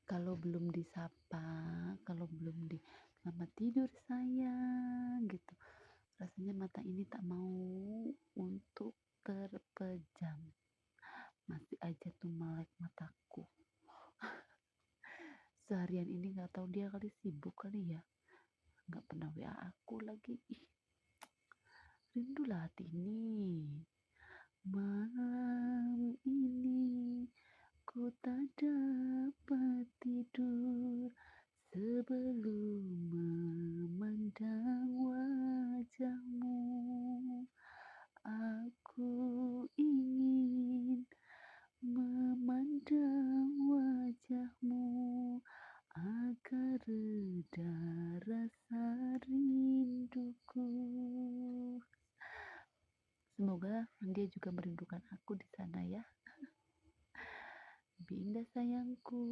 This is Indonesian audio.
kalau belum disapa, kalau belum di "Selamat tidur sayang," gitu, rasanya mata ini tak mau untuk terpejam, masih aja tuh melek mataku. Seharian ini nggak tahu dia kali sibuk kali ya, nggak pernah WA aku lagi. Ih, rindulah hati ini. Malam ini ku tak dapat tidur sebelum memandang wajahmu. Aku ingin memandang wajahmu agar reda rasa rinduku. Semoga dia juga merindukan aku di sana ya. Binda sayangku.